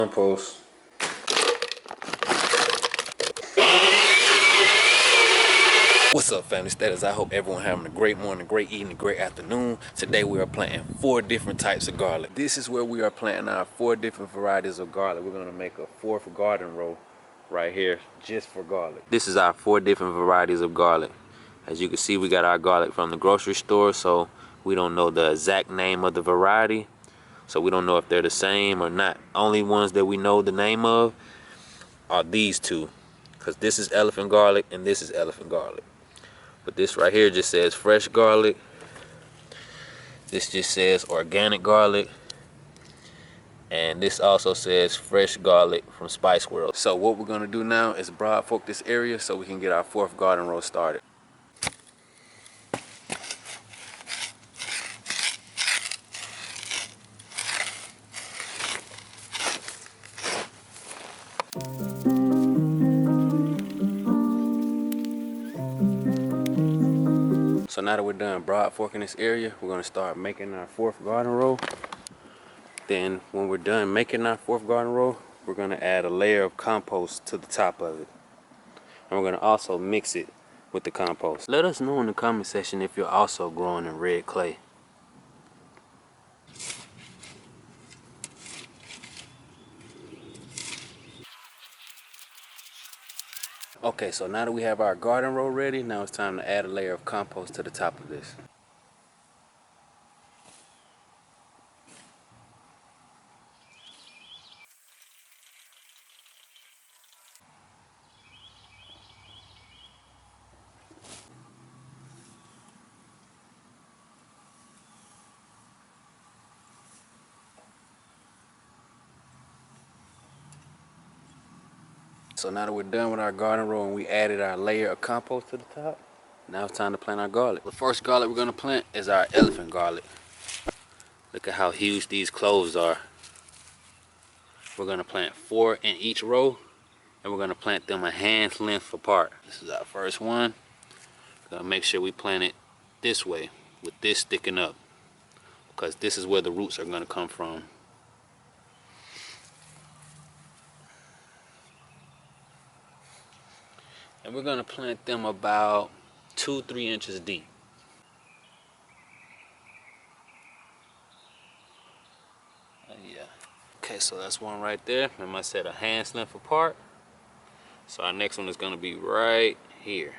Compost. What's up, family status? I hope everyone having a great morning, great evening, great afternoon. Today we are planting 4 different types of garlic. This is where we are planting our 4 different varieties of garlic. We're gonna make a 4th garden row right here just for garlic. This is our 4 different varieties of garlic. As you can see, we got our garlic from the grocery store, so we don't know the exact name of the variety. So we don't know if they're the same or not. Only ones that we know the name of are these two, because this is elephant garlic and this is elephant garlic. But this right here just says fresh garlic. This just says organic garlic. And this also says fresh garlic from Spice World. So what we're gonna do now is Broadfork this area so we can get our 4th garden row started. So now that we're done Broadforking this area, we're gonna start making our 4th garden row. Then when we're done making our 4th garden row, we're gonna add a layer of compost to the top of it. And we're gonna also mix it with the compost. Let us know in the comment section if you're also growing in red clay. Okay, so now that we have our garden row ready, now it's time to add a layer of compost to the top of this. So now that we're done with our garden row and we added our layer of compost to the top, now it's time to plant our garlic. The first garlic we're gonna plant is our elephant garlic. Look at how huge these cloves are. We're gonna plant 4 in each row, and we're gonna plant them a hand's length apart. This is our first one. We're gonna make sure we plant it this way, with this sticking up, because this is where the roots are gonna come from. And we're gonna plant them about 2-3 inches deep. Yeah. Okay, so that's one right there. Remember I said a hand's length apart. So our next one is gonna be right here.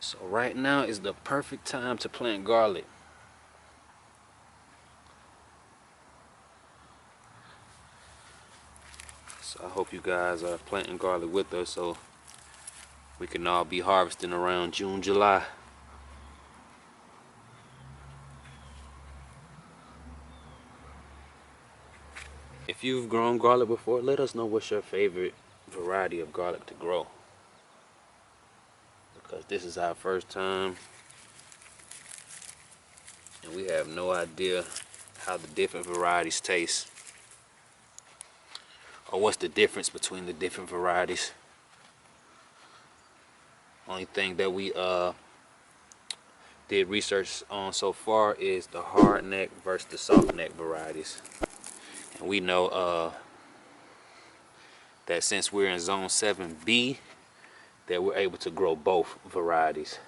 So right now is the perfect time to plant garlic. So I hope you guys are planting garlic with us so we can all be harvesting around June, July. If you've grown garlic before, let us know what's your favorite variety of garlic to grow. Because this is our first time and we have no idea how the different varieties taste or what's the difference between the different varieties. Only thing that we did research on so far is the hard neck versus the soft neck varieties. And we know that since we're in zone 7B, that we're able to grow both varieties.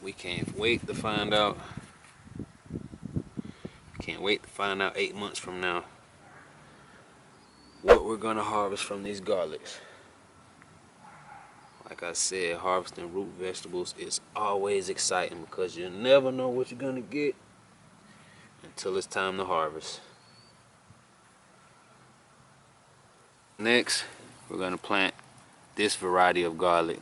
We can't wait to find out Can't wait to find out 8 months from now what we're gonna harvest from these garlics. Like I said, harvesting root vegetables is always exciting because you never know what you're gonna get until it's time to harvest. Next, we're gonna plant this variety of garlic.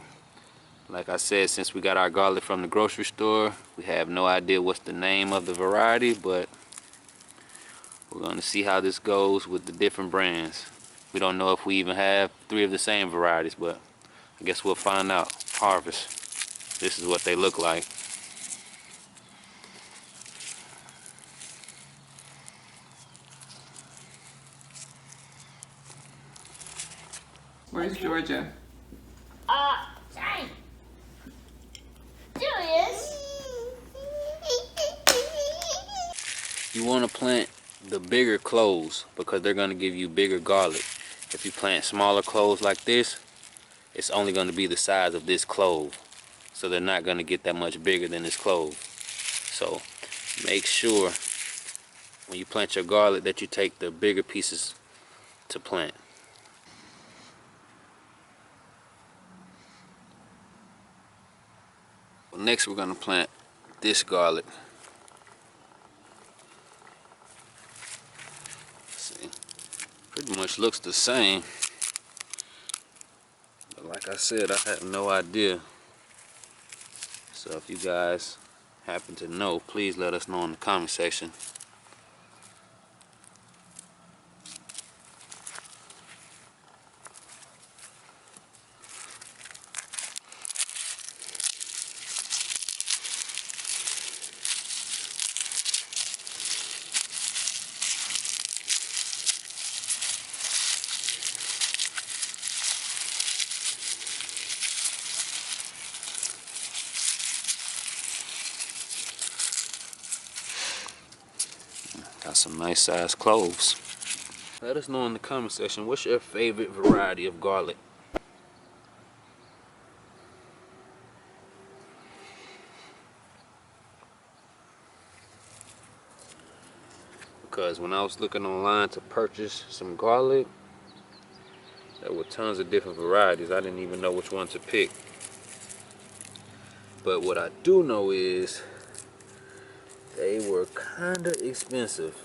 Like I said, since we got our garlic from the grocery store, we have no idea what's the name of the variety, but we're gonna see how this goes with the different brands. We don't know if we even have 3 of the same varieties, but I guess we'll find out. Harvest. This is what they look like. Where's Georgia? Sorry. Julius. You want to plant the bigger cloves because they're going to give you bigger garlic. If you plant smaller cloves like this, it's only going to be the size of this clove. So they're not going to get that much bigger than this clove. So make sure when you plant your garlic that you take the bigger pieces to plant. Next, we're going to plant this garlic. See, pretty much looks the same. But like I said, I have no idea. So if you guys happen to know, please let us know in the comment section. Got some nice sized cloves. Let us know in the comment section, what's your favorite variety of garlic? Because when I was looking online to purchase some garlic, there were tons of different varieties. I didn't even know which one to pick. But what I do know is they were kinda expensive.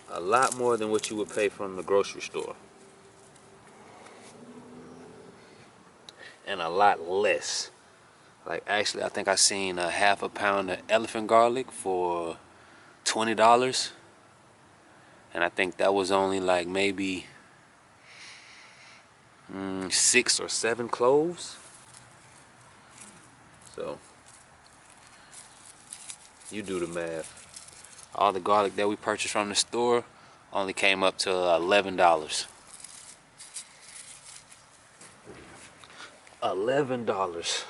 A lot more than what you would pay from the grocery store. And a lot less. Like actually, I think I seen a half a pound of elephant garlic for $20. And I think that was only like maybe 6 or 7 cloves. So you do the math. All the garlic that we purchased from the store only came up to $11. $11.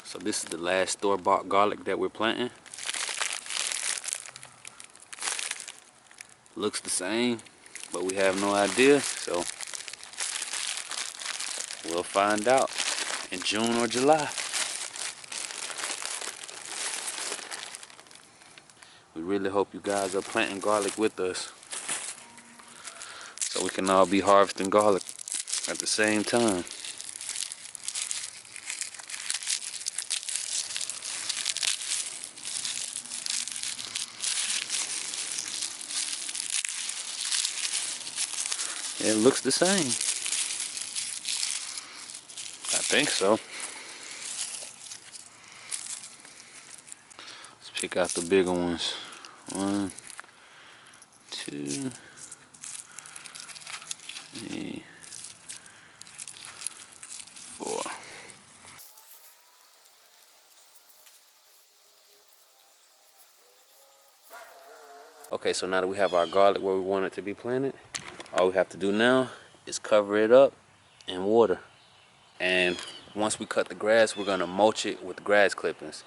So this is the last store-bought garlic that we're planting. Looks the same, but we have no idea, so we'll find out in June or July. We really hope you guys are planting garlic with us so we can all be harvesting garlic at the same time. It looks the same. I think so. Let's pick out the bigger ones. 1, 2, 3, 4. Okay, so now that we have our garlic where we want it to be planted, all we have to do now is cover it up in water. And once we cut the grass, we're gonna mulch it with grass clippings.